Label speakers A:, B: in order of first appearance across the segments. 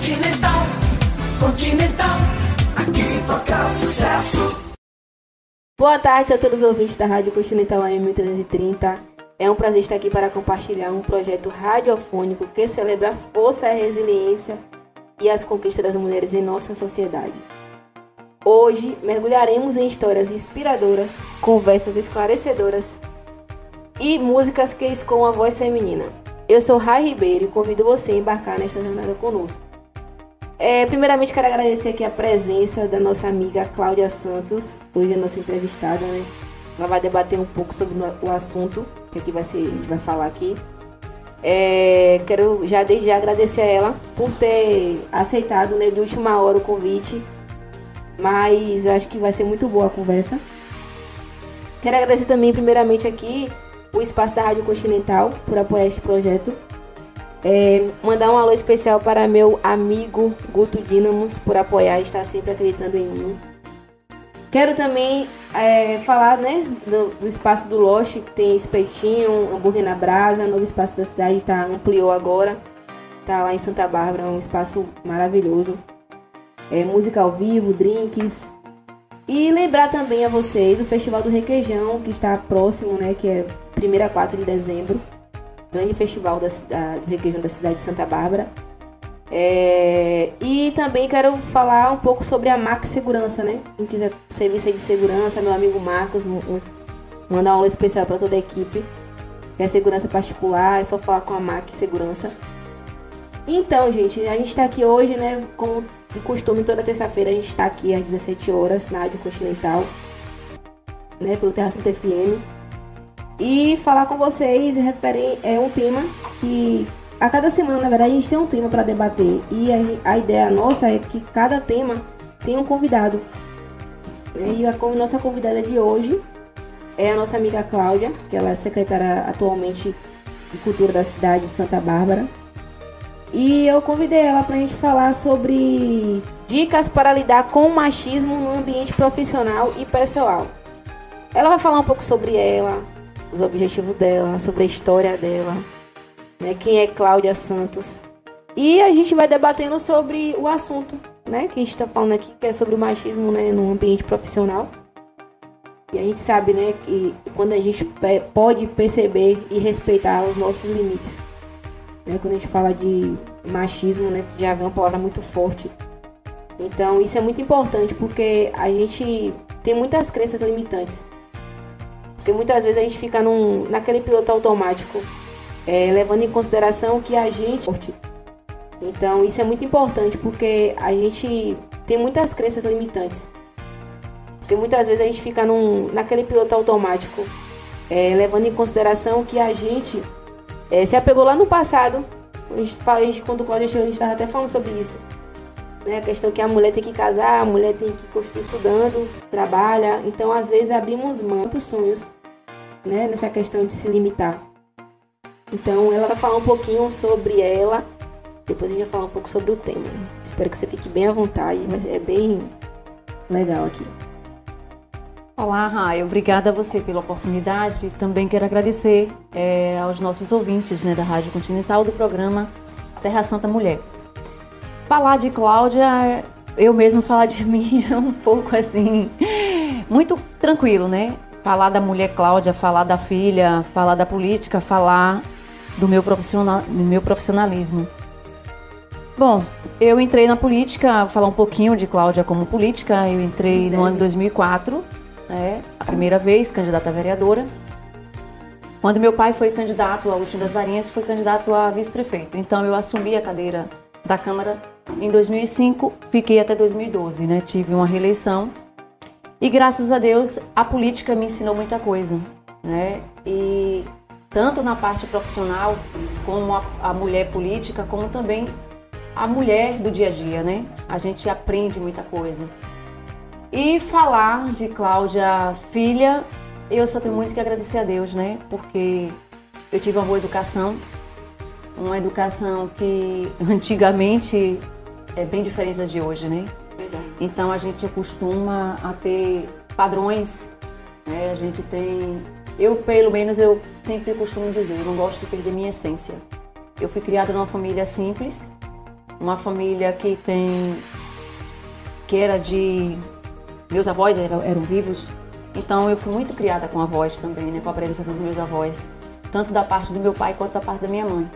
A: Continental, Continental, aqui toca sucesso.
B: Boa tarde a todos os ouvintes da Rádio Continental AM 1330. É um prazer estar aqui para compartilhar um projeto radiofônico que celebra a força, a resiliência e as conquistas das mulheres em nossa sociedade. Hoje mergulharemos em histórias inspiradoras, conversas esclarecedoras e músicas que escoam a voz feminina. Eu sou Rai Ribeiro e convido você a embarcar nesta jornada conosco. Primeiramente quero agradecer aqui a presença da nossa amiga Cláudia Santos, hoje é nossa entrevistada, né? Ela vai debater um pouco sobre o assunto que aqui a gente vai falar aqui. Quero desde já agradecer a ela por ter aceitado, né, de última hora o convite, mas eu acho que vai ser muito boa a conversa. Quero agradecer também primeiramente aqui o espaço da Rádio Continental por apoiar este projeto. Mandar um alô especial para meu amigo Guto Dínamos por apoiar e estar sempre acreditando em mim. Quero também falar, né, do espaço do Loche, que tem espetinho, hambúrguer na brasa, novo espaço da cidade, ampliou agora, tá lá em Santa Bárbara, um espaço maravilhoso. Música ao vivo, drinks. E lembrar também a vocês o Festival do Requeijão, que está próximo, né, que é 1º a 4 de dezembro. Grande festival do requeijão da cidade de Santa Bárbara. E também quero falar um pouco sobre a MAC Segurança, né? Quem quiser serviço de segurança, meu amigo Marcos, mandar um alô especial para toda a equipe. Quer segurança particular, é só falar com a MAC Segurança. Então, gente, a gente está aqui hoje, né? Como de costume, toda terça-feira a gente está aqui às 17 horas na Rádio Continental, né? Pelo Terra Santa FM. E falar com vocês um tema que a cada semana, na verdade, a gente tem um tema para debater. E a ideia nossa é que cada tema tem um convidado. E a nossa convidada de hoje é a nossa amiga Cláudia, que ela é secretária atualmente de Cultura da cidade de Santa Bárbara. E eu convidei ela para a gente falar sobre dicas para lidar com o machismo no ambiente profissional e pessoal. Ela vai falar um pouco sobre ela, os objetivos dela, sobre a história dela, né, quem é Cláudia Santos. E a gente vai debatendo sobre o assunto, né, que a gente está falando aqui, que é sobre o machismo, né, no ambiente profissional. E a gente sabe, né, que quando a gente pode perceber e respeitar os nossos limites, né, quando a gente fala de machismo, né, já vem uma palavra muito forte. Então isso é muito importante porque a gente tem muitas crenças limitantes. Porque muitas vezes a gente fica naquele piloto automático, levando em consideração que a gente... Então isso é muito importante porque a gente tem muitas crenças limitantes. Porque muitas vezes a gente fica naquele piloto automático, levando em consideração que a gente se apegou lá no passado. Quando o Cláudio chegou, a gente estava até falando sobre isso. Né? A questão que a mulher tem que casar, a mulher tem que continuar estudando, trabalha. Então, às vezes, abrimos mão para os sonhos, né? Nessa questão de se limitar. Então, ela vai falar um pouquinho sobre ela. Depois a gente vai falar um pouco sobre o tema. Espero que você fique bem à vontade, mas é bem legal aqui.
C: Olá, Rai. Obrigada a você pela oportunidade. Também quero agradecer aos nossos ouvintes, né, da Rádio Continental, do programa Terra Santa Mulher. Falar de Cláudia, eu mesmo falar de mim é um pouco assim, muito tranquilo, né? Falar da mulher Cláudia, falar da filha, falar da política, falar do meu profissionalismo. Bom, eu entrei na política, vou falar um pouquinho de Cláudia como política. Eu entrei no ano de 2004, a primeira vez candidata a vereadora. Quando meu pai foi candidato, Agostinho das Varinhas, foi candidato a vice-prefeito. Então eu assumi a cadeira da Câmara em 2005, fiquei até 2012, né? Tive uma reeleição e graças a Deus a política me ensinou muita coisa, né? E tanto na parte profissional como a mulher política, como também a mulher do dia a dia, né? A gente aprende muita coisa. E falar de Cláudia filha, eu só tenho muito que agradecer a Deus, né? Porque eu tive uma boa educação. Uma educação que antigamente é bem diferente da de hoje, né?
B: Verdade.
C: Então a gente costuma a ter padrões, né? A gente tem... pelo menos, eu sempre costumo dizer, eu não gosto de perder minha essência. Eu fui criada numa família simples, uma família que era de... Meus avós eram vivos, então eu fui muito criada com avós também, né? Com a presença dos meus avós, tanto da parte do meu pai quanto da parte da minha mãe.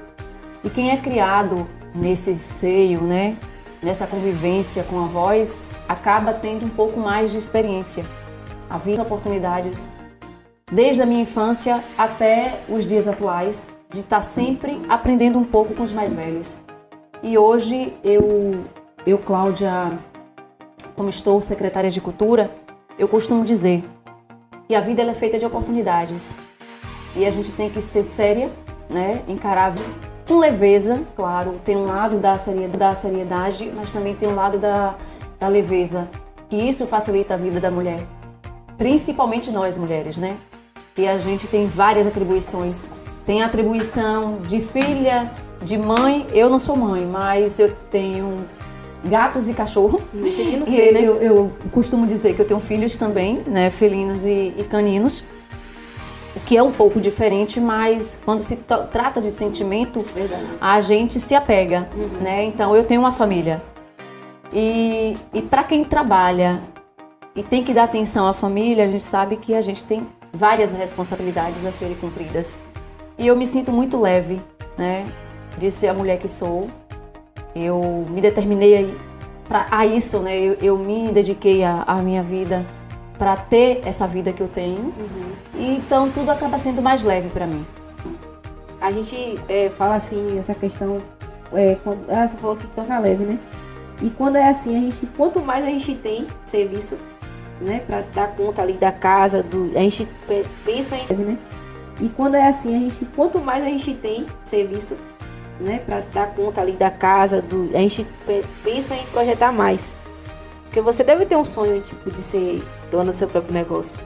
C: E quem é criado nesse seio, né? Nessa convivência com avós, acaba tendo um pouco mais de experiência. A vida, oportunidades, desde a minha infância até os dias atuais, de estar sempre aprendendo um pouco com os mais velhos. E hoje eu Cláudia, como estou secretária de Cultura, eu costumo dizer que a vida ela é feita de oportunidades. E a gente tem que ser séria, né? Encarar com leveza, claro. Tem um lado da seriedade, mas também tem um lado da leveza. Que isso facilita a vida da mulher. Principalmente nós mulheres, né? E a gente tem várias atribuições. Tem a atribuição de filha, de mãe. Eu não sou mãe, mas eu tenho gatos e cachorro.
B: Não sei, né?
C: Eu costumo dizer que eu tenho filhos também, né? Felinos e caninos. O que é um pouco diferente, mas quando se trata de sentimento,
B: Verdade.
C: a gente se apega, né? Então eu tenho uma família. E para quem trabalha e tem que dar atenção à família, a gente sabe que a gente tem várias responsabilidades a serem cumpridas. E eu me sinto muito leve, né, de ser a mulher que sou. Eu me determinei a isso, né? Eu me dediquei à minha vida para ter essa vida que eu tenho. E então tudo acaba sendo mais leve para mim.
B: A gente fala assim, essa questão, quando, você falou que torna leve, né? E quando é assim, quanto mais a gente tem serviço, né, para dar conta ali da casa, a gente pensa em, né? E quando é assim, quanto mais a gente tem serviço, né, para dar conta ali da casa, a gente pensa em projetar mais. Porque você deve ter um sonho, tipo, de ser dona do seu próprio negócio.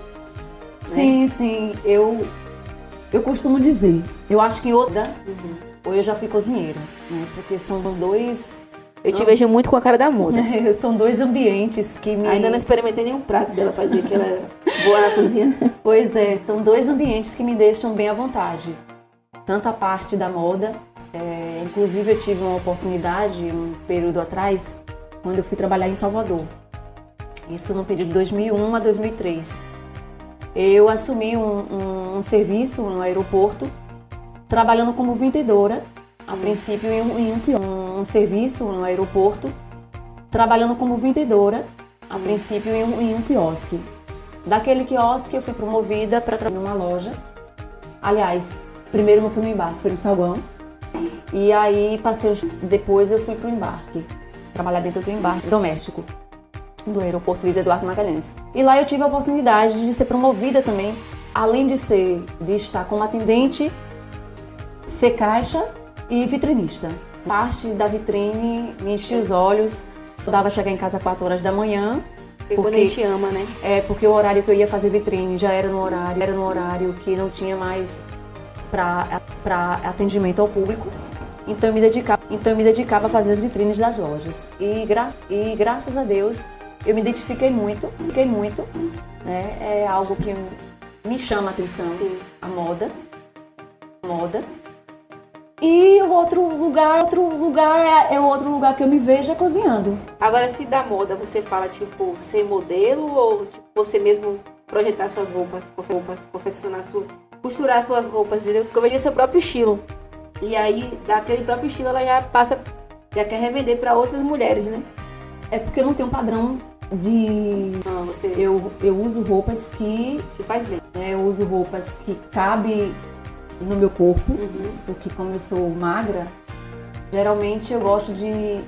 C: Sim,
B: né?
C: Sim. Eu costumo dizer, eu acho que outra, ou eu já fui cozinheira, né? Porque são dois...
B: Eu te vejo muito com a cara da moda.
C: São dois ambientes que me...
B: Ainda não experimentei nenhum prato dela pra dizer que ela é boa na cozinha.
C: Pois é, são dois ambientes que me deixam bem à vontade. Tanto a parte da moda, inclusive eu tive uma oportunidade um período atrás, quando eu fui trabalhar em Salvador. Isso no período de 2001 a 2003. Eu assumi um serviço no aeroporto, trabalhando como vendedora, a princípio em um serviço no aeroporto, trabalhando como vendedora, a princípio em um quiosque. Daquele quiosque eu fui promovida para trabalhar numa loja. Aliás, primeiro não fui no embarque, fui no saguão. E aí depois eu fui para o embarque, trabalhar dentro do embarque doméstico do aeroporto Luiz Eduardo Magalhães. E lá eu tive a oportunidade de ser promovida também, além de estar como atendente, ser caixa e vitrinista. Parte da vitrine me enchia os olhos. Eu dava chegar em casa às 4 horas da manhã.
B: Porque a gente ama, né?
C: Porque o horário que eu ia fazer vitrine já era no horário que não tinha mais para atendimento ao público. Então eu me dedicava a fazer as vitrines das lojas. E graças a Deus eu me identifiquei muito, né? É algo que me chama a atenção,
B: Sim.
C: A moda. E o outro lugar que eu me vejo é cozinhando.
B: Agora, se da moda você fala, tipo, ser modelo ou tipo, você mesmo projetar suas roupas, confeccionar costurar suas roupas, entendeu? Porque eu vejo seu próprio estilo. E aí, daquele próprio estilo, ela já quer revender para outras mulheres, né?
C: É porque eu não tenho um padrão de...
B: Não, você...
C: Eu uso roupas que...
B: te faz bem.
C: Eu uso roupas que cabem no meu corpo, porque como eu sou magra, geralmente eu gosto de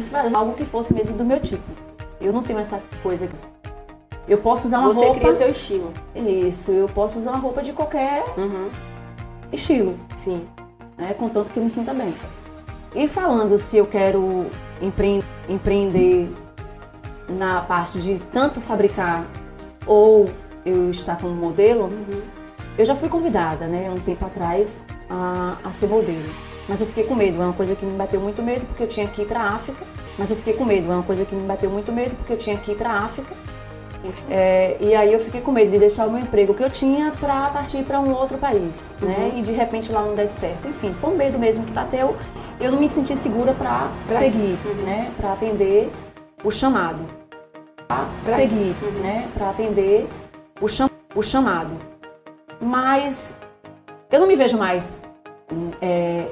C: fazer algo que fosse mesmo do meu tipo. Eu não tenho essa coisa. Eu posso usar uma roupa...
B: Você cria o seu estilo.
C: Isso, eu posso usar uma roupa de qualquer estilo.
B: Sim.
C: Né, contanto que eu me sinta bem. E falando se eu quero empreender na parte de tanto fabricar ou eu estar como modelo, eu já fui convidada, né, um tempo atrás a ser modelo. Mas eu fiquei com medo, é uma coisa que me bateu muito medo porque eu tinha que ir para a África. E aí eu fiquei com medo de deixar o meu emprego que eu tinha para partir para um outro país, né? E de repente lá não desse certo. Enfim, foi um medo mesmo que bateu eu não me senti segura para seguir, né? Para atender o chamado. Para atender o chamado. Mas eu não me vejo mais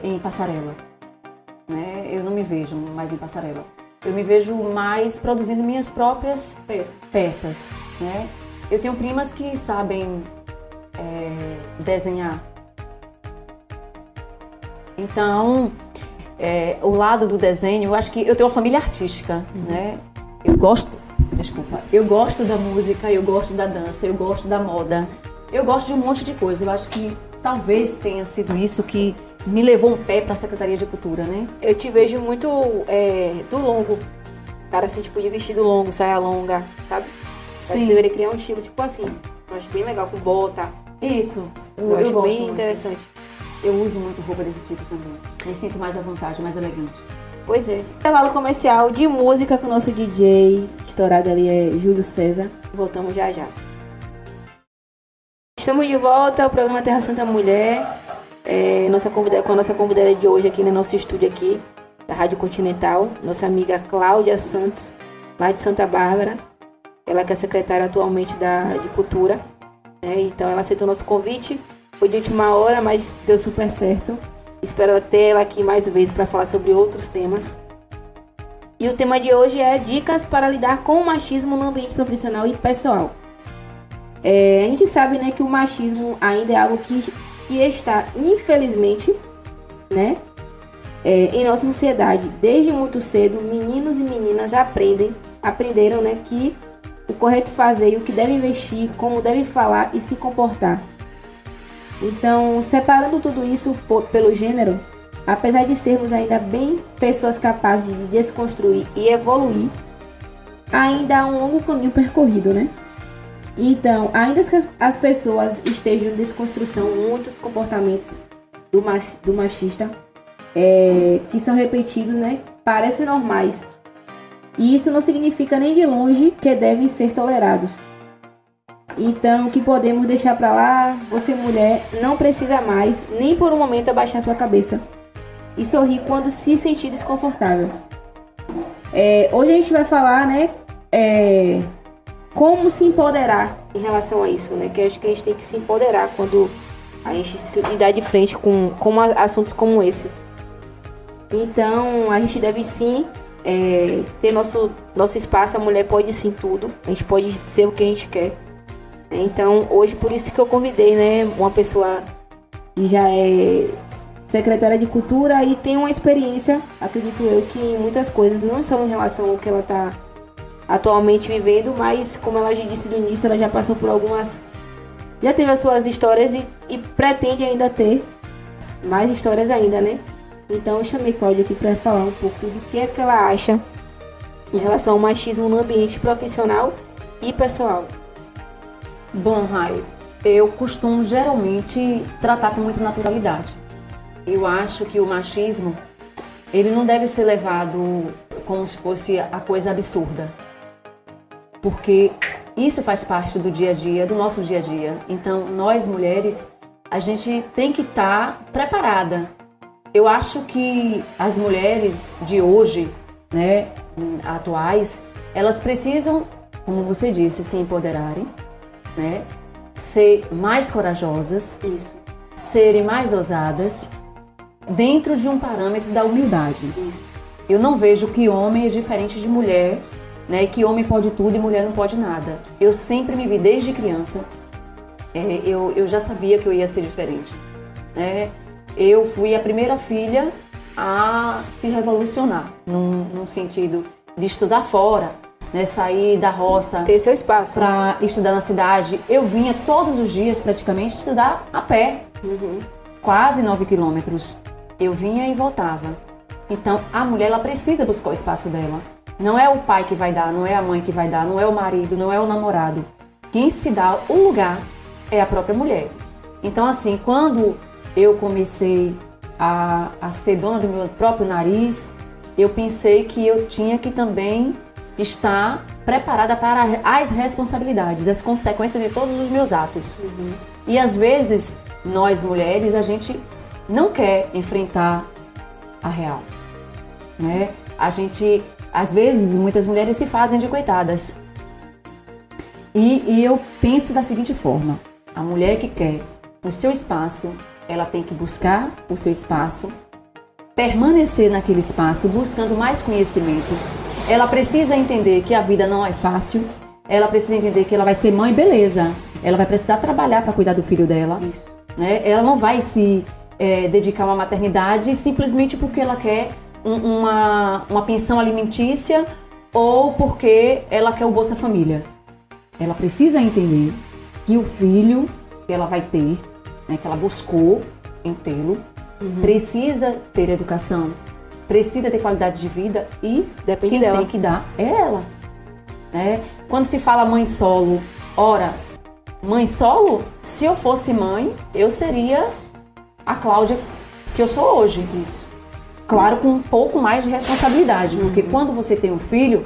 C: em passarela, né? Eu não me vejo mais em passarela. Eu me vejo mais produzindo minhas próprias peças, né? Eu tenho primas que sabem desenhar. Então, o lado do desenho, eu acho que eu tenho uma família artística, né? Eu gosto da música, eu gosto da dança, eu gosto da moda, eu gosto de um monte de coisa. Eu acho que talvez tenha sido isso que me levou um pé para a Secretaria de Cultura, né?
B: Eu te vejo muito do longo. Cara, assim, tipo, de vestido longo, saia longa, sabe?
C: Sim.
B: Acho que deveria criar um estilo, tipo assim. Eu acho bem legal, com bota.
C: Isso.
B: Eu acho
C: gosto
B: bem
C: muito.
B: interessante.
C: Eu uso muito roupa desse tipo também. Me sinto mais à vontade, mais elegante.
B: Pois é. Intervalo comercial de música com o nosso DJ estourado ali é Júlio César. Voltamos já já. Estamos de volta ao programa Terra Santa Mulher. Com a nossa convidada de hoje aqui no nosso estúdio aqui, da Rádio Continental, nossa amiga Cláudia Santos, lá de Santa Bárbara. Ela que é secretária atualmente de Cultura. Então ela aceitou o nosso convite. Foi de última hora, mas deu super certo. Espero ter ela aqui mais vezes para falar sobre outros temas. E o tema de hoje é dicas para lidar com o machismo no ambiente profissional e pessoal. A gente sabe, né, que o machismo ainda é algo que está, infelizmente, né, em nossa sociedade. Desde muito cedo, meninos e meninas aprenderam, né, que o correto fazer, o que deve vestir, como deve falar e se comportar. Então, separando tudo isso pelo gênero, apesar de sermos ainda bem pessoas capazes de desconstruir e evoluir, ainda há um longo caminho percorrido, né? Então, ainda que as pessoas estejam em desconstrução, muitos comportamentos do machista que são repetidos, né, parecem normais. E isso não significa nem de longe que devem ser tolerados. Então, que podemos deixar pra lá, você mulher não precisa mais, nem por um momento, abaixar sua cabeça e sorrir quando se sentir desconfortável. Hoje a gente vai falar, né, como se empoderar em relação a isso, né, que acho que a gente tem que se empoderar quando a gente se lidar de frente com assuntos como esse. Então, a gente deve sim ter nosso espaço, a mulher pode sim tudo, a gente pode ser o que a gente quer. Então, hoje, por isso que eu convidei, né, uma pessoa que já é secretária de Cultura e tem uma experiência, acredito eu, que em muitas coisas, não só em relação ao que ela está atualmente vivendo, mas, como ela já disse no início, ela já passou por algumas... Já teve as suas histórias e pretende ainda ter mais histórias ainda, né? Então, eu chamei Cláudia aqui para falar um pouco do que é que ela acha em relação ao machismo no ambiente profissional e pessoal.
C: Bom, Rai, eu costumo geralmente tratar com muita naturalidade. Eu acho que o machismo, ele não deve ser levado como se fosse a coisa absurda. Porque isso faz parte do dia a dia, do nosso dia a dia. Então, nós mulheres, a gente tem que estar preparada. Eu acho que as mulheres de hoje, né, atuais, elas precisam, como você disse, se empoderarem, né? Ser mais corajosas,
B: Isso.
C: serem mais ousadas, dentro de um parâmetro da humildade.
B: Isso.
C: Eu não vejo que homem é diferente de mulher, né? Que homem pode tudo e mulher não pode nada. Eu sempre me vi desde criança, eu já sabia que eu ia ser diferente, né? Eu fui a primeira filha a se revolucionar, num sentido de estudar fora, né, sair da roça,
B: Ter seu espaço.
C: para estudar na cidade. Eu vinha todos os dias praticamente estudar a pé, quase 9 quilômetros. Eu vinha e voltava. Então a mulher, ela precisa buscar o espaço dela. Não é o pai que vai dar, não é a mãe que vai dar, não é o marido, não é o namorado. Quem se dá o lugar é a própria mulher. Então, assim, quando eu comecei a ser dona do meu próprio nariz, eu pensei que eu tinha que também estar preparada para as responsabilidades, as consequências de todos os meus atos. E às vezes, nós mulheres, a gente não quer enfrentar a real, né? A gente, às vezes, muitas mulheres se fazem de coitadas. E eu penso da seguinte forma: a mulher que quer o seu espaço, ela tem que buscar o seu espaço, permanecer naquele espaço, buscando mais conhecimento. Ela precisa entender que a vida não é fácil, ela precisa entender que ela vai ser mãe, beleza. Ela vai precisar trabalhar para cuidar do filho dela.
B: Isso.
C: Né? Ela não vai se dedicar a uma maternidade simplesmente porque ela quer uma pensão alimentícia ou porque ela quer o Bolsa Família. Ela precisa entender que o filho que ela vai ter, né, que ela buscou em tê-lo, precisa ter educação, precisa ter qualidade de vida e
B: Depende
C: quem
B: dela.
C: tem que dar é ela. Né? Quando se fala mãe solo, ora, mãe solo, se eu fosse mãe, eu seria a Cláudia que eu sou hoje.
B: Isso.
C: Claro, com um pouco mais de responsabilidade, porque quando você tem um filho,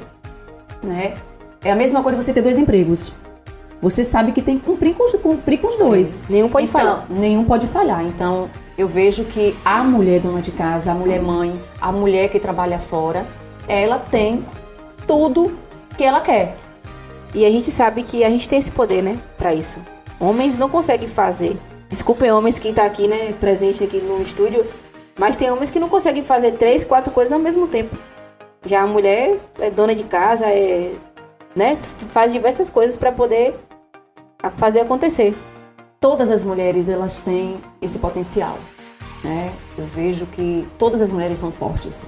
C: né, é a mesma coisa de você ter 2 empregos. Você sabe que tem que cumprir com os 2.
B: Nenhum pode
C: Então,
B: falhar.
C: Nenhum pode falhar. Então, eu vejo que a mulher dona de casa, a mulher mãe, a mulher que trabalha fora, ela tem tudo que ela quer.
B: E a gente sabe que a gente tem esse poder, né, pra isso. Homens não conseguem fazer. Desculpem homens que tá aqui, né, presente aqui no estúdio, mas tem homens que não conseguem fazer 3, 4 coisas ao mesmo tempo. Já a mulher é dona de casa, né, faz diversas coisas pra poder fazer acontecer.
C: Todas as mulheres, elas têm esse potencial, né? Eu vejo que todas as mulheres são fortes.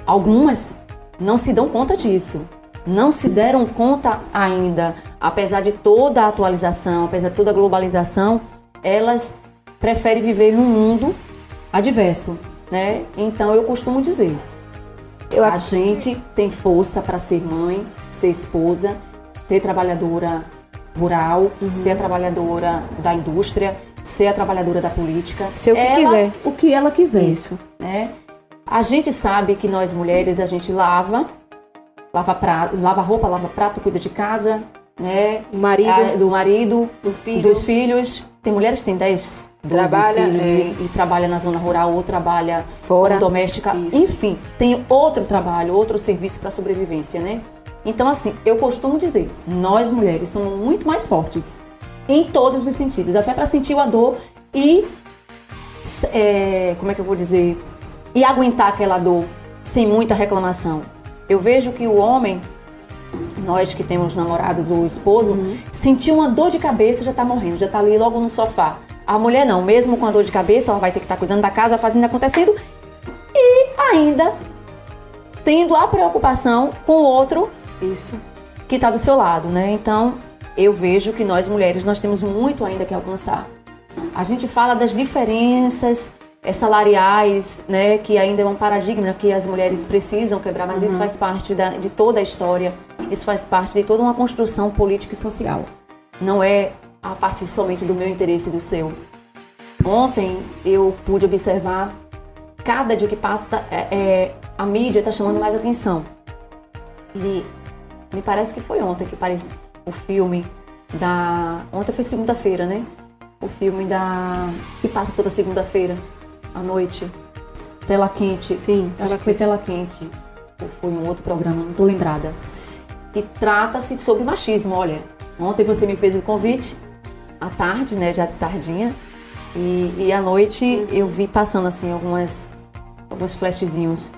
C: Algumas não se dão conta disso. Não se deram conta ainda, apesar de toda a atualização, apesar de toda a globalização, elas preferem viver num mundo adverso, né? Então eu costumo dizer, a gente tem força para ser mãe, ser esposa, ser trabalhadora rural, ser a trabalhadora da indústria, ser a trabalhadora da política.
B: Ser o que quiser.
C: O que ela quiser.
B: Isso.
C: Né? A gente sabe que nós mulheres, a gente lava roupa, lava prato, cuida de casa, né? Do marido,
B: do filho.
C: dos filhos. Tem mulheres que têm 10, 12
B: Trabalha,
C: filhos e trabalha na zona rural ou trabalha
B: Fora.
C: como doméstica.
B: Isso.
C: Enfim, tem outro trabalho, outro serviço para sobrevivência, né? Então, assim, eu costumo dizer, nós mulheres somos muito mais fortes em todos os sentidos, até para sentir a dor e, como é que eu vou dizer, e aguentar aquela dor sem muita reclamação. Eu vejo que o homem, nós que temos namorados ou esposo, sentir uma dor de cabeça já tá morrendo, já tá ali logo no sofá. A mulher não, mesmo com a dor de cabeça, ela vai ter que estar cuidando da casa, fazendo acontecendo e ainda tendo a preocupação com o outro
B: Isso.
C: que está do seu lado, né? Então, eu vejo que nós mulheres, nós temos muito ainda que alcançar. A gente fala das diferenças salariais, né? Que ainda é um paradigma que as mulheres precisam quebrar, mas isso faz parte de toda a história, isso faz parte de toda uma construção política e social. Não é a partir somente do meu interesse e do seu. Ontem, eu pude observar, cada dia que passa, a mídia está chamando mais atenção. E me parece que foi ontem que parece o filme ontem foi segunda-feira, né? O filme que passa toda segunda-feira à noite. Tela Quente.
B: Sim,
C: Acho que foi Tela Quente. Ou foi um outro programa, não tô lembrada. E trata-se sobre machismo. Olha, ontem você me fez o convite, à tarde, né? Já tardinha. E à noite eu vi passando assim alguns flashzinhos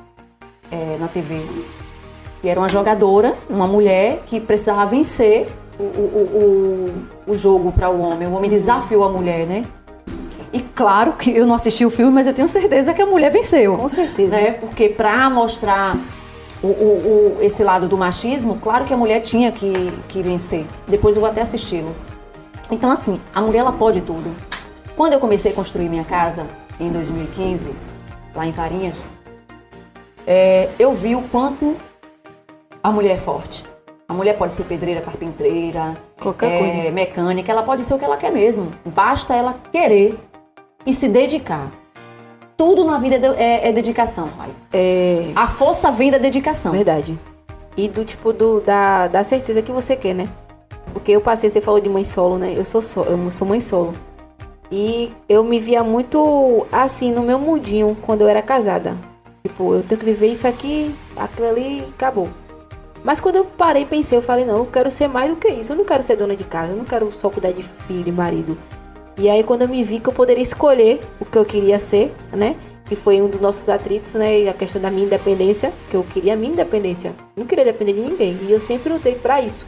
C: na TV. E era uma jogadora, uma mulher que precisava vencer o jogo para o homem. O homem desafiou a mulher, né? E claro que eu não assisti o filme, mas eu tenho certeza que a mulher venceu.
B: Com certeza.
C: Né? Porque para mostrar esse lado do machismo, claro que a mulher tinha que vencer. Depois eu vou até assisti-lo. Então, assim, a mulher ela pode tudo. Quando eu comecei a construir minha casa, em 2015, lá em Varinhas, eu vi o quanto a mulher é forte. A mulher pode ser pedreira, carpinteira,
B: Qualquer coisa.
C: mecânica, ela pode ser o que ela quer mesmo. Basta ela querer e se dedicar. Tudo na vida é dedicação, Rai. A força vem da dedicação.
B: Verdade. E da certeza que você quer, né? Porque eu passei, você falou de mãe solo, né? Eu sou mãe solo. E eu me via muito assim, no meu mundinho, quando eu era casada. Tipo, eu tenho que viver isso aqui, aquilo ali, acabou. Mas quando eu parei e pensei, eu falei, não, eu quero ser mais do que isso. Eu não quero ser dona de casa, eu não quero só cuidar de filho e marido. E aí quando eu me vi que eu poderia escolher o que eu queria ser, né? Que foi um dos nossos atritos, né? A questão da minha independência, que eu queria a minha independência. Não queria depender de ninguém. E eu sempre lutei pra isso.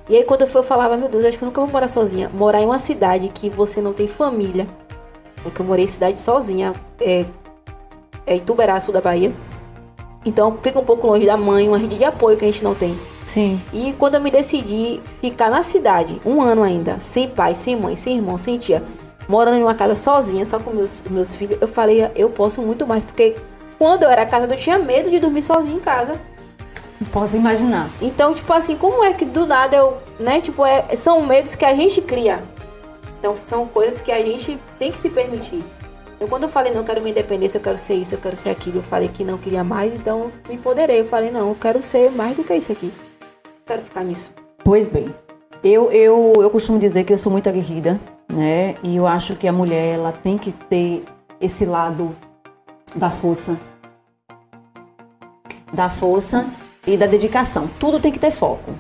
B: E aí quando eu falava, meu Deus, acho que eu nunca vou morar sozinha. Morar em uma cidade que você não tem família. Porque eu morei em cidade sozinha, em Ituberá, sul da Bahia. Então fica um pouco longe da mãe, uma rede de apoio que a gente não tem.
C: Sim.
B: E quando eu me decidi ficar na cidade, um ano ainda, sem pai, sem mãe, sem irmão, sem tia, morando em uma casa sozinha, só com meus filhos, eu falei, eu posso muito mais. Porque quando eu era casada, eu tinha medo de dormir sozinha em casa.
C: Posso imaginar.
B: Então, tipo assim, como é que do nada eu, né, tipo, são medos que a gente cria. Então, são coisas que a gente tem que se permitir. Então, quando eu falei, não, eu quero minha independência, eu quero ser isso, eu quero ser aquilo, eu falei que não queria mais, então me empoderei. Eu falei, não, eu quero ser mais do que isso aqui. Eu quero ficar nisso.
C: Pois bem, eu costumo dizer que eu sou muito aguerrida, né? E eu acho que a mulher, ela tem que ter esse lado da força. Da força e da dedicação. Tudo tem que ter foco.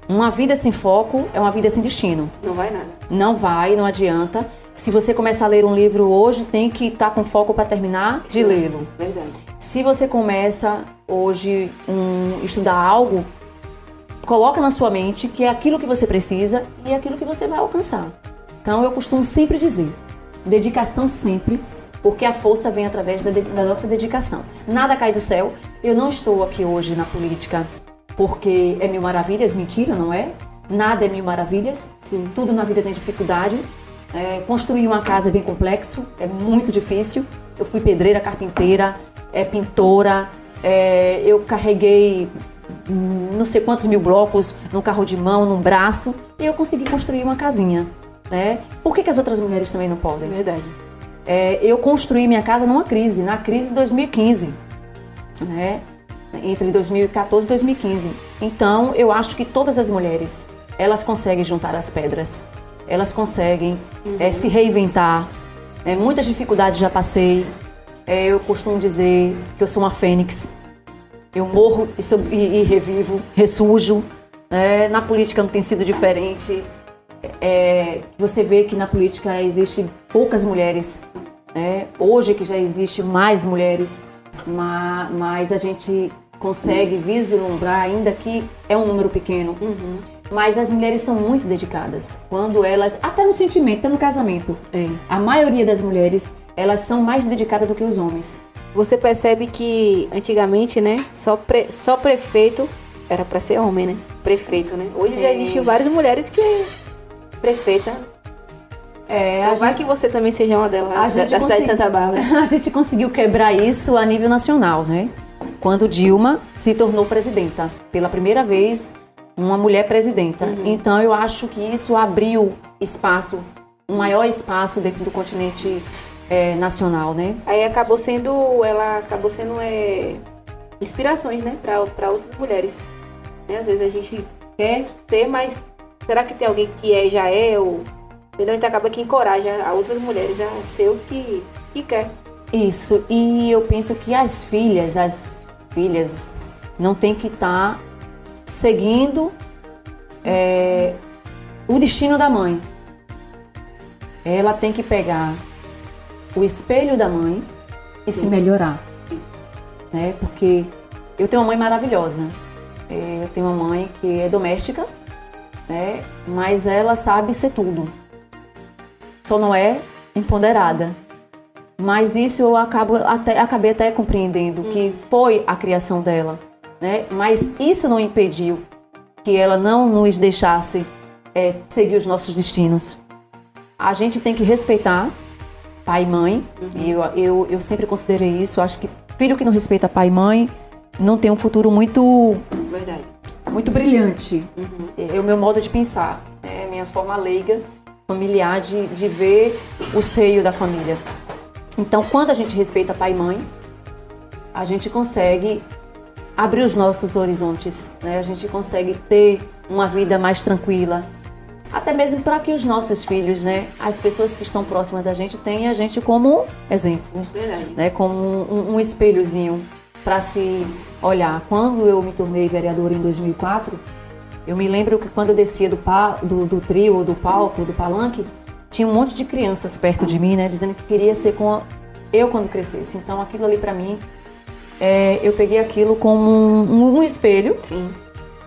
C: Uma vida sem foco é uma vida sem destino.
B: Não vai nada.
C: Não vai, não adianta. Se você começa a ler um livro hoje, tem que estar com foco para terminar de lê-lo.
B: Verdade.
C: Se você começa hoje estudar algo, coloca na sua mente que é aquilo que você precisa e é aquilo que você vai alcançar. Então eu costumo sempre dizer, dedicação sempre, porque a força vem através da nossa dedicação. Nada cai do céu. Eu não estou aqui hoje na política porque é mil maravilhas, mentira, não é? Nada é mil maravilhas.
B: Sim.
C: Tudo na vida tem dificuldade. Construir uma casa é bem complexo, é muito difícil. Eu fui pedreira, carpinteira, pintora, eu carreguei não sei quantos mil blocos num carro de mão, num braço, e eu consegui construir uma casinha, né? Por que as outras mulheres também não podem?
B: Verdade.
C: Eu construí minha casa na crise de 2015, né? Entre 2014 e 2015. Então, eu acho que todas as mulheres, elas conseguem juntar as pedras. Elas conseguem se reinventar. Muitas dificuldades já passei. Eu costumo dizer que eu sou uma fênix. Eu morro e revivo, ressurjo. Na política não tem sido diferente. Você vê que na política existem poucas mulheres. Hoje que já existe mais mulheres, mas a gente consegue vislumbrar, ainda que é um número pequeno. Mas as mulheres são muito dedicadas. Quando elas, até no sentimento, até no casamento, a maioria das mulheres, elas são mais dedicadas do que os homens.
B: Você percebe que antigamente, né, só prefeito era pra ser homem, né? Prefeito, né? Hoje já existem várias mulheres que prefeita. Então vai que você também seja uma delas, da cidade de Santa Bárbara.
C: A gente conseguiu quebrar isso a nível nacional, né? Quando Dilma se tornou presidenta. Pela primeira vez, uma mulher presidenta. Então eu acho que isso abriu espaço, um maior espaço dentro do continente nacional, né?
B: Aí ela acabou sendo inspirações, né, para outras mulheres. Às vezes a gente quer ser, mas será que tem alguém que já é ou entendeu? Então acaba que encoraja a outras mulheres a ser o que quer.
C: Isso. E eu penso que as filhas não tem que estar seguindo o destino da mãe. Ela tem que pegar o espelho da mãe e se melhorar.
B: Isso.
C: Porque eu tenho uma mãe maravilhosa. Eu tenho uma mãe que é doméstica, mas ela sabe ser tudo. Só não é empoderada. Mas isso eu acabei até compreendendo que foi a criação dela, né? Mas isso não impediu que ela não nos deixasse seguir os nossos destinos. A gente tem que respeitar pai e mãe, e eu sempre considerei isso. Eu acho que filho que não respeita pai e mãe não tem um futuro muito brilhante. É o meu modo de pensar, minha forma leiga, familiar de ver o seio da família. Então, quando a gente respeita pai e mãe, a gente consegue abrir os nossos horizontes, né? A gente consegue ter uma vida mais tranquila. até mesmo para que os nossos filhos, né, as pessoas que estão próximas da gente tenham a gente como exemplo,
B: Verdade.
C: né, como um espelhozinho para se olhar. Quando eu me tornei vereadora em 2004, eu me lembro que quando eu descia do trio, do palco, do palanque, tinha um monte de crianças perto de mim, né, dizendo que queria ser como eu quando crescesse. Então aquilo ali para mim, eu peguei aquilo como um espelho.
B: Sim.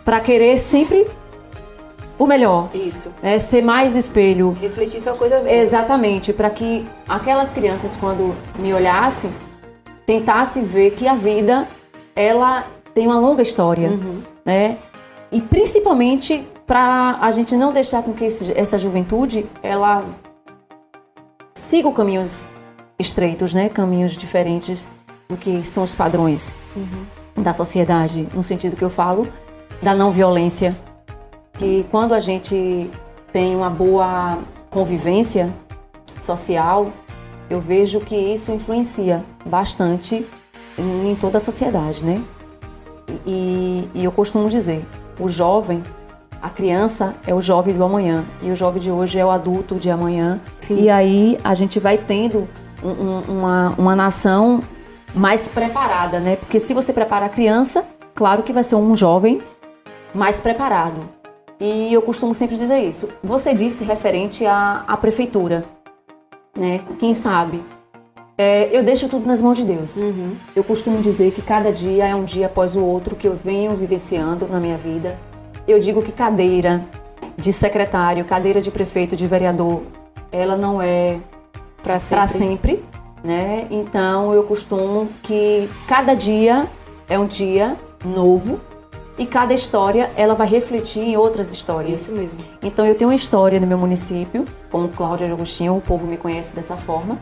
C: Para querer sempre o melhor.
B: Isso.
C: Ser mais espelho.
B: Refletir só coisas boas.
C: Exatamente, para que aquelas crianças, quando me olhassem, tentassem ver que a vida, ela tem uma longa história, né? E principalmente para a gente não deixar com que essa juventude, ela siga caminhos estreitos, né? Caminhos diferentes do que são os padrões da sociedade, no sentido que eu falo, da não violência. Que quando a gente tem uma boa convivência social, eu vejo que isso influencia bastante em toda a sociedade, né? E eu costumo dizer, o jovem, a criança é o jovem do amanhã e o jovem de hoje é o adulto de amanhã.
B: Sim.
C: E aí a gente vai tendo uma nação mais preparada, né? Porque se você prepara a criança, claro que vai ser um jovem mais preparado. E eu costumo sempre dizer isso. Você disse referente à prefeitura, né? Quem sabe? Eu deixo tudo nas mãos de Deus. Eu costumo dizer que cada dia é um dia após o outro que eu venho vivenciando na minha vida. Eu digo que cadeira de secretário, cadeira de prefeito, de vereador, ela não é para sempre, né? Então eu costumo que cada dia é um dia novo e cada história ela vai refletir em outras histórias.
B: Isso mesmo.
C: Então eu tenho uma história no meu município, como Cláudia de Agostinho, o povo me conhece dessa forma,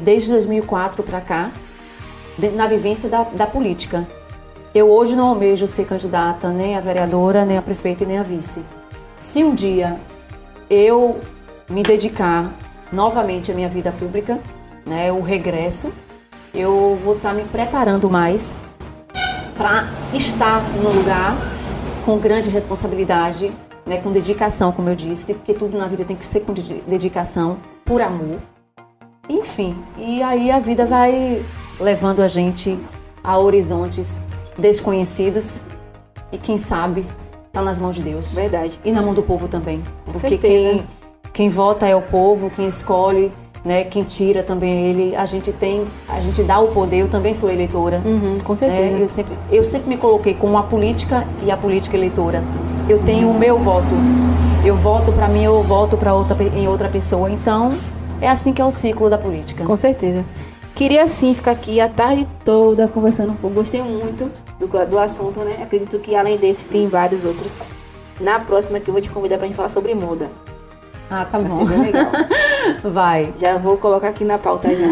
C: desde 2004 para cá, na vivência da política. Eu hoje não almejo ser candidata nem a vereadora, nem a prefeita e nem a vice. Se um dia eu me dedicar novamente à minha vida pública, né, o regresso, eu vou estar me preparando mais para estar no lugar com grande responsabilidade, né, com dedicação, como eu disse, porque tudo na vida tem que ser com dedicação, por amor. Enfim, e aí a vida vai levando a gente a horizontes desconhecidos e quem sabe tá nas mãos de Deus.
B: Verdade.
C: E na mão do povo também.
B: Com
C: Porque
B: certeza.
C: quem vota é o povo, quem escolhe, né, quem tira também é ele. A gente dá o poder, eu também sou eleitora.
B: Com certeza.
C: Eu sempre me coloquei como a política e a política eleitora. Eu tenho o meu voto. Eu voto para mim, eu voto em outra pessoa. Então, é assim que é o ciclo da política.
B: Com certeza. Queria sim ficar aqui a tarde toda conversando um pouco. Gostei muito do assunto, né? Acredito que além desse tem vários outros. Na próxima que eu vou te convidar pra gente falar sobre moda.
C: Ah, tá
B: Vai
C: bom.
B: ser bem legal.
C: Vai.
B: Já vou colocar aqui na pauta já.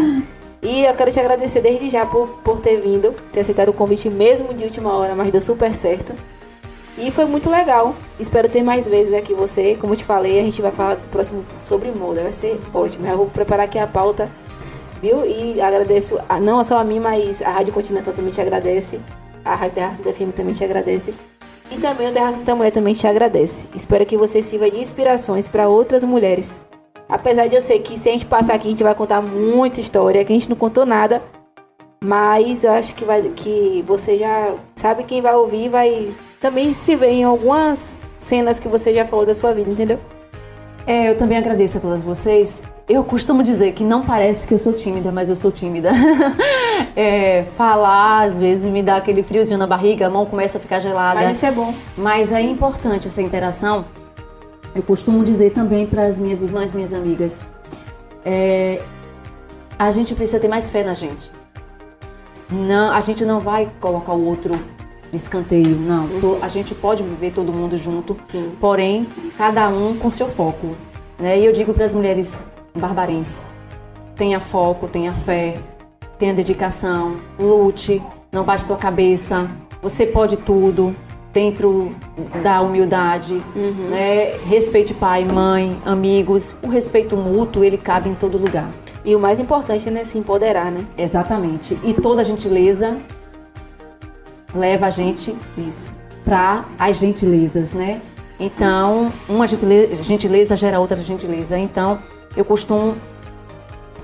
B: E eu quero te agradecer desde já por ter vindo, ter aceitado o convite mesmo de última hora, mas deu super certo. E foi muito legal. Espero ter mais vezes aqui você. Como eu te falei, a gente vai falar do próximo sobre moda. Vai ser ótimo. Eu vou preparar aqui a pauta, viu? E agradeço, não só a mim, mas a Rádio Continental também te agradece. A Rádio Terra Santa FM também te agradece. E também o Terra Santa Mulher também te agradece. Espero que você sirva de inspirações para outras mulheres. Apesar de eu sei que se a gente passar aqui, a gente vai contar muita história, que a gente não contou nada. Mas eu acho que você já sabe, quem vai ouvir vai também se ver em algumas cenas que você já falou da sua vida, entendeu?
C: Eu também agradeço a todas vocês. Eu costumo dizer que não parece que eu sou tímida, mas eu sou tímida. Falar, às vezes, me dá aquele friozinho na barriga, a mão começa a ficar gelada.
B: Mas isso é bom.
C: Mas é importante essa interação. Eu costumo dizer também para as minhas irmãs, minhas amigas, a gente precisa ter mais fé na gente. Não, a gente não vai colocar o outro de escanteio, não. A gente pode viver todo mundo junto,
B: Sim.
C: porém, cada um com seu foco, né? E eu digo para as mulheres barbarenses, tenha foco, tenha fé, tenha dedicação, lute, não baixe sua cabeça, você pode tudo, dentro da humildade, né? Respeite pai, mãe, amigos, o respeito mútuo, ele cabe em todo lugar.
B: E o mais importante, né, se empoderar, né?
C: Exatamente. E toda gentileza leva a gente para as gentilezas, né? Então, uma gentileza gera outra gentileza. Então, eu costumo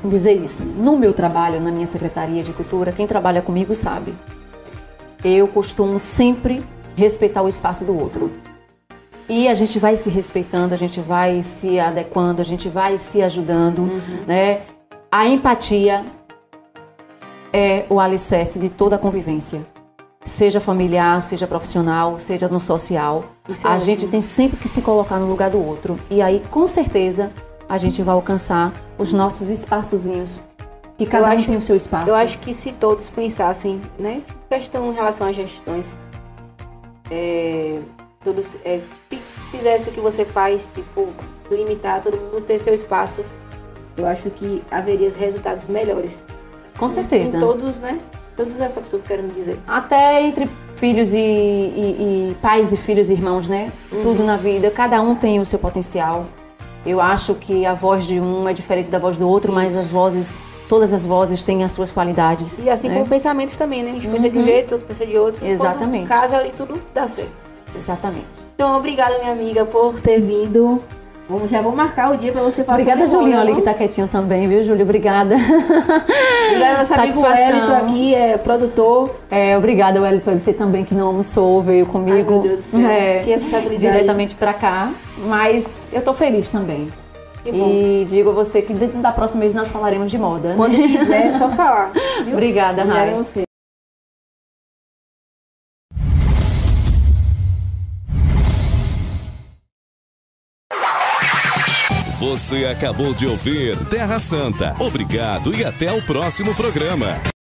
C: dizer isso. No meu trabalho, na minha Secretaria de Cultura, quem trabalha comigo sabe. Eu costumo sempre respeitar o espaço do outro. E a gente vai se respeitando, a gente vai se adequando, a gente vai se ajudando, né? A empatia é o alicerce de toda a convivência. Seja familiar, seja profissional, seja no social. A gente tem sempre que se colocar no lugar do outro. E aí, com certeza, a gente vai alcançar os nossos espaçozinhos. Que cada um tem o seu espaço.
B: Eu acho que se todos pensassem, né? Questão em relação às gestões, todos fizesse o que você faz, tipo, se limitar, todo mundo ter seu espaço, eu acho que haveria resultados melhores.
C: Com certeza.
B: Em todos, né? Todos os aspectos que eu quero dizer.
C: Até entre filhos e pais e filhos e irmãos, né? Tudo na vida, cada um tem o seu potencial. Eu acho que a voz de um é diferente da voz do outro, mas todas as vozes têm as suas qualidades.
B: E assim como pensamentos também, né? A gente pensa de um jeito, outro pensa de outro.
C: Exatamente.
B: Quando casa ali, tudo dá certo.
C: Exatamente.
B: Então, obrigada, minha amiga, por ter vindo. Já vou marcar o dia pra você fazer.
C: Obrigada, Julinho, ali que tá quietinho também, viu, Júlio? Obrigada.
B: Obrigada, nosso amigo Wellington aqui, produtor.
C: Obrigada, Wellington, você também que não almoçou, veio comigo.
B: Ai, meu Deus do céu. Que responsabilidade.
C: Diretamente pra cá, mas eu tô feliz também.
B: Que bom.
C: E digo a você que da próxima vez nós falaremos de moda.
B: Quando quiser, é só falar. Viu?
C: Obrigada, Rai.
B: Você.
D: Você acabou de ouvir Terra Santa. Obrigado e até o próximo programa.